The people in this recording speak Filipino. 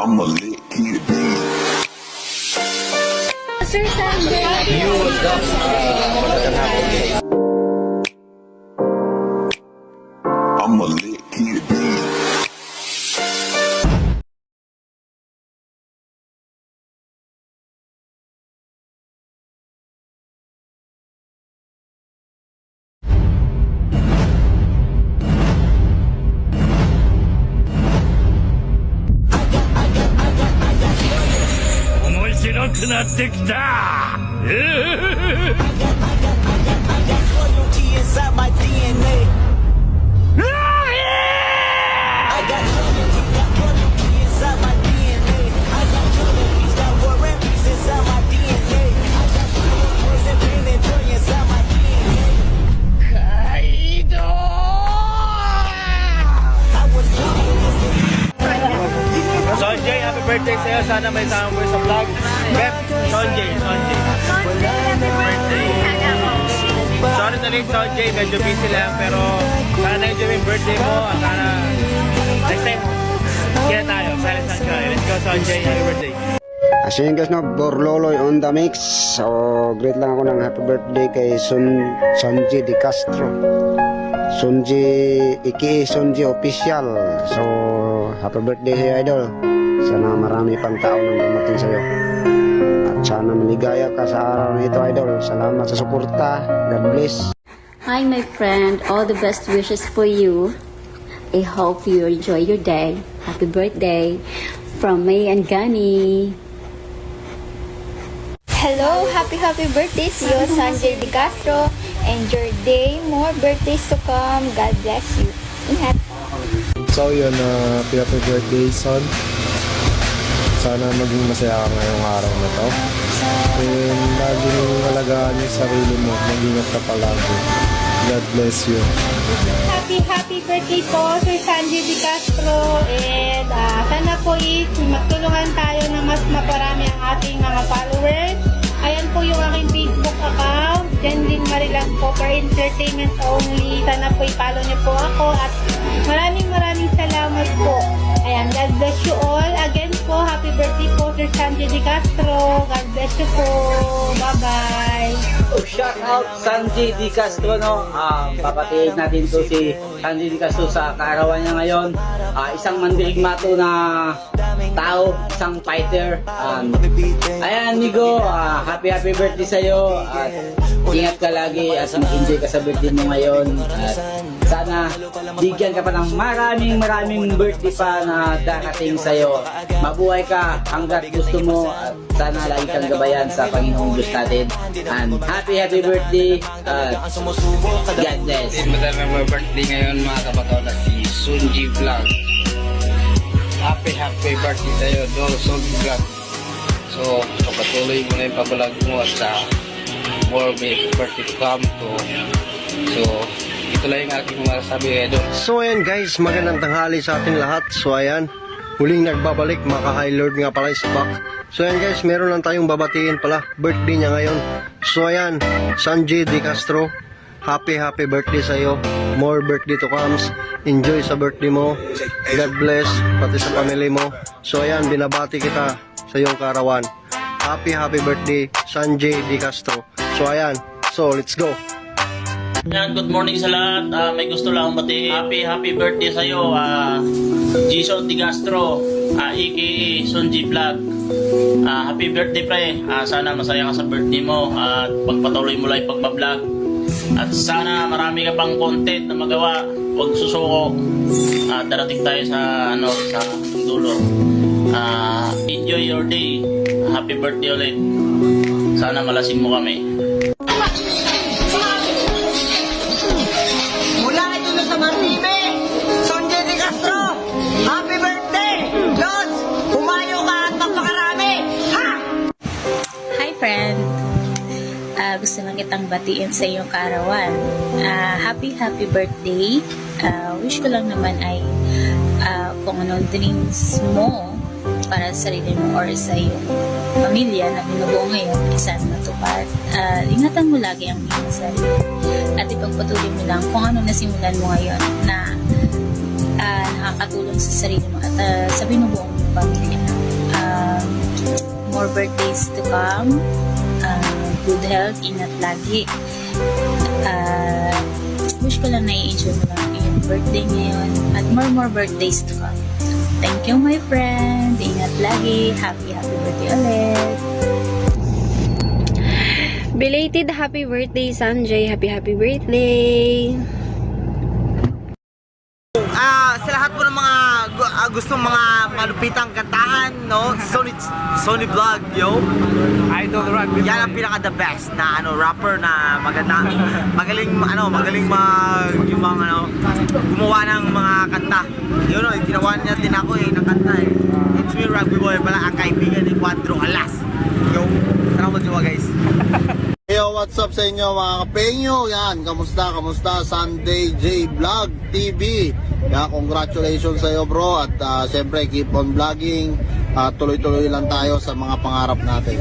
I'm a lit kid, baby. Sir Sanjay. I'm a lit kid, baby. Loyalty inside my DNA. I got loyalty inside my DNA. I got loyalty, got war and peace inside my DNA. I got poison, pain, and joy inside my DNA. I was born in this. Sonjay, happy birthday sa'yo. Sana may sama mo sa vlog. Bep, Sonjay. Birthday. Sorry na rin, Sonjay. Medyo busy lang. Pero sana na-enjoy yung birthday mo. At sana next time, kaya tayo. Silent Sunshine. Let's go, Sonjay. Happy birthday. As yun guys, no, Borloloy on the mix. So, great lang ako ng happy birthday kay Sonji Di Castro. Sonji, iki Sonji Official. So, happy birthday sa'yo, idol. Sana marami pang tao nang dumating sa'yo. At sana maligaya ka sa araw na ito, idol. Salamat sa suporta. God bless. Hi, my friend. All the best wishes for you. I hope you enjoy your day. Happy birthday from May and Gani. Hello! Happy birthday to you, Sanjay Di Castro. And your day, more birthdays to come. God bless you. Ingat. So yun, happy birthday son. Sana maging masaya ka ngayong araw na to. And laging alagaan yung sarili mo. Mag-ingat ka palagi. God bless you. Happy birthday po, Sir Sanjay Di Castro. And sana po magtulungan tayo na mas maparami ang ating mga followers. Ayan po yung aking Facebook account. Jen Lynn Marilang po for entertainment only. Sana po i-follow niyo po ako. At maraming salamat po. Ayan, God bless you all. Again po, happy birthday po, Sir Sanjay Di Castro. God bless you po. Bye-bye. Shout out Sanjay Di Castro, no? Papatiin natin to si Sanjay Di Castro sa kaarawan niya ngayon. Isang mandirigmato na tao, isang fighter. Ayan, Migo, happy birthday sa'yo. At ingat ka lagi at mag-enjoy ka sa birthday mo ngayon. At sana bigyan ka pa ng maraming birthday pa na darating sa'yo. Mabuhay ka hanggat gusto mo at sana lagi kang gabayan sa Panginoong Diyos natin. And happy birthday. God bless. Madami mga birthday ngayon mga kabataw na si Sunji Vlog. Happy birthday sa'yo, Sunji Vlog. So, patuloy mo na yung pabalag mo at sa more birthday to come to. So, ito lang yung aking masasabi ngayon. So ayan guys, magandang tanghali sa ating lahat. So ayan, huling nagbabalik, Maka High Lord nga pala is back. So ayan guys, meron lang tayong babatiin pala. Birthday niya ngayon. So ayan, Sanjay Di Castro, happy birthday sa'yo. More birthday to comes. Enjoy sa birthday mo. God bless, pati sa family mo. So ayan, binabati kita sa iyong karawan. Happy birthday, Sanjay Di Castro. So ayan, so let's go. Yan, good morning sa lahat. May gusto lang akong batiin. Happy birthday sa iyo, Jason Di Castro, aka Sunji Vlog. Happy birthday pre. Sana masaya ka sa birthday mo at pagpatuloy mo lang yung pagbablog. At sana marami ka pang content na magawa. Huwag susuko. Darating tayo sa sa dulo. Enjoy your day. Happy birthday ulit. Sana malasing mo kami. Mula ito na sa Martime, Sanjay Di Castro, happy birthday! Lods, humayo ka at magpakarami! Ha! Hi, friend. Gusto lang kitang batiin sa iyong kaarawan. Happy birthday. Wish ko lang naman ay kung anong dreams mo para sa sarili mo or sa iyong pamilya na binubuo ngayon, isa na matupad. Ingatan mo lagi ang iyong sarili. At ipagpatuloy mo lang kung ano nasimulan mo ngayon na nakakatulong sa sarili mo at sa binubuong pamilya. more birthdays to come. Good health, ingat lagi. Wish ko lang na-enjoy mo lang yung birthday ngayon at more birthdays to come. Thank you, my friend. Ingat lagi. Happy birthday ulit. Belated happy birthday, Sanjay. Happy birthday. Sa lahat po ng mga gustong mga malupitang kantahan, no? Sony Vlog, yo. Idol rock. Yan ang pinaka the best na rapper na maganda. Magaling gumawa ng mga kanta. Yun, ginawa niya din ako ng kanta It's me, Rugby Boy pala, ang kaibigan ni Quadro Alas. Yo, salamat nyo guys. Yo, what's up sa inyo mga kapengyo? Yan, kamusta? Sunday J Vlog TV. Yan, congratulations sa iyo bro. At syempre keep on vlogging. Tuloy-tuloy lang tayo sa mga pangarap natin.